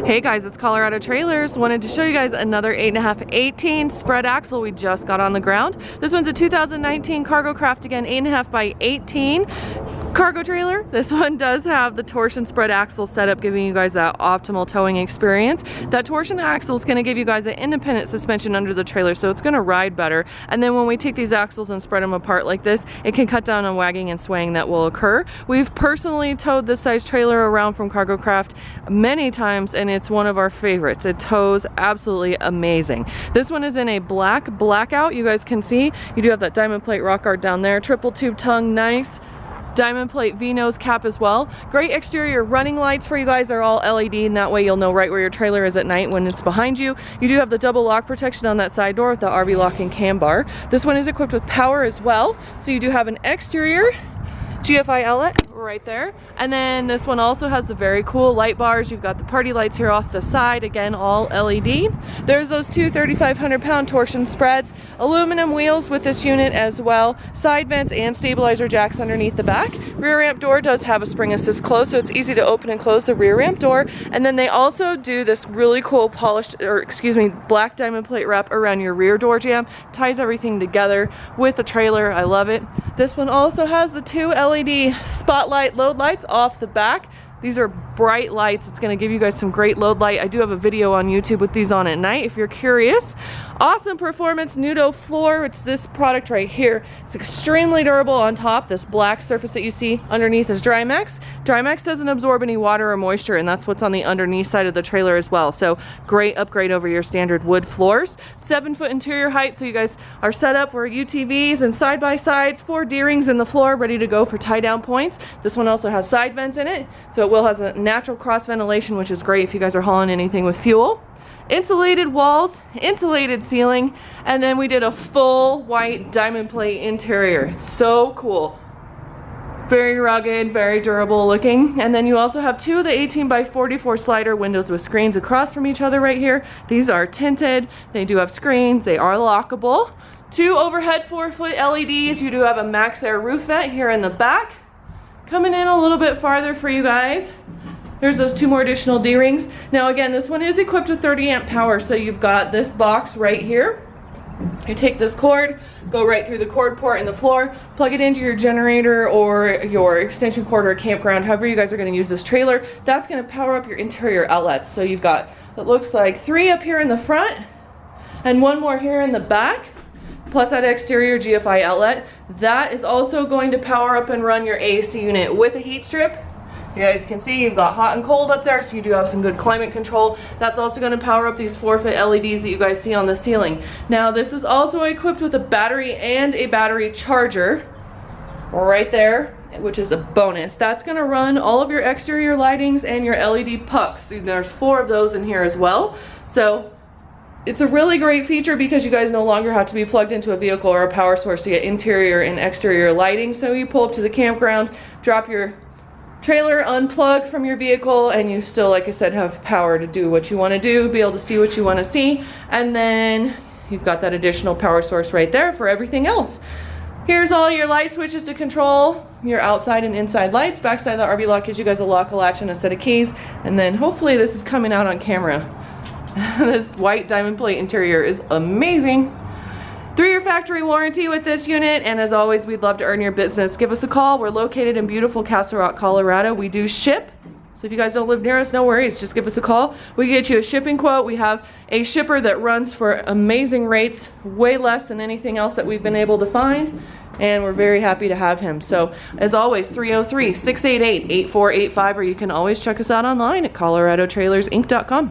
Hey guys, it's Colorado Trailers. Wanted to show you guys another 8.5x18 spread axle we just got on the ground. This one's a 2019 Cargo Craft, again 8.5x18 cargo trailer. This one does have the torsion spread axle setup, giving you guys that optimal towing experience. That torsion axle is going to give you guys an independent suspension under the trailer, so it's going to ride better. And then when we take these axles and spread them apart like this, it can cut down on wagging and swaying that will occur. We've personally towed this size trailer around from Cargo Craft many times, and it's one of our favorites. It tows absolutely amazing. This one is in a black blackout. You guys can see you do have that diamond plate rock guard down there, triple tube tongue, nice diamond plate V-nose cap as well. Great exterior running lights for you guys. They're all LED, and that way you'll know right where your trailer is at night when it's behind you. You do have the double lock protection on that side door with the RV lock and cam bar. This one is equipped with power as well, so you do have an exterior GFI outlet right there, and then this one also has the very cool light bars. You've got the party lights here off the side, again all LED. There's those two 3,500-pound torsion spreads, aluminum wheels with this unit as well, side vents and stabilizer jacks underneath the back. Rear ramp door does have a spring assist close, so it's easy to open and close the rear ramp door. And then they also do this really cool polished, or excuse me, black diamond plate wrap around your rear door jamb. Ties everything together with the trailer. I love it. This one also has the two LED spotlight load lights off the back. These are bright lights. It's going to give you guys some great load light. I do have a video on YouTube with these on at night if you're curious. Awesome performance Nudo floor. It's this product right here. It's extremely durable on top. This black surface that you see underneath is Drymax. Drymax doesn't absorb any water or moisture, and that's what's on the underneath side of the trailer as well. So great upgrade over your standard wood floors. 7-foot interior height, so you guys are set up for UTVs and side-by-sides, 4 D-rings in the floor ready to go for tie-down points. This one also has side vents in it, so it will have a natural cross ventilation, which is great if you guys are hauling anything with fuel. Insulated walls, insulated ceiling, and then we did a full white diamond plate interior. It's so cool. Very rugged, very durable looking. And then you also have two of the 18x44 slider windows with screens across from each other right here. These are tinted. They do have screens. They are lockable. 2 overhead 4-foot LEDs. You do have a Maxx Air roof vent here in the back. Coming in a little bit farther for you guys, there's those 2 more additional D-rings. Now again, this one is equipped with 30 amp power, so you've got this box right here. You take this cord, go right through the cord port in the floor, plug it into your generator or your extension cord or campground, however you guys are going to use this trailer. That's going to power up your interior outlets. So you've got, it looks like 3 up here in the front and 1 more here in the back, plus that exterior GFI outlet. That is also going to power up and run your AC unit with a heat strip. You guys can see you've got hot and cold up there, so you do have some good climate control. That's also going to power up these 4-foot LEDs that you guys see on the ceiling. Now this is also equipped with a battery and a battery charger right there, which is a bonus. That's going to run all of your exterior lightings and your LED pucks. And there's 4 of those in here as well. So it's a really great feature because you guys no longer have to be plugged into a vehicle or a power source to get interior and exterior lighting. So you pull up to the campground, drop your trailer, unplug from your vehicle, and you still, like I said, have power to do what you want to do, be able to see what you want to see, and then you've got that additional power source right there for everything else. Here's all your light switches to control your outside and inside lights. Backside of the RV lock gives you guys a lock, a latch, and a set of keys, and then hopefully this is coming out on camera. This white diamond plate interior is amazing. 3-year factory warranty with this unit, and as always, we'd love to earn your business. Give us a call. We're located in beautiful Castle Rock, Colorado. We do ship, so if you guys don't live near us, no worries. Just give us a call. We get you a shipping quote. We have a shipper that runs for amazing rates, way less than anything else that we've been able to find, and we're very happy to have him. So as always, 303-688-8485, or you can always check us out online at coloradotrailersinc.com.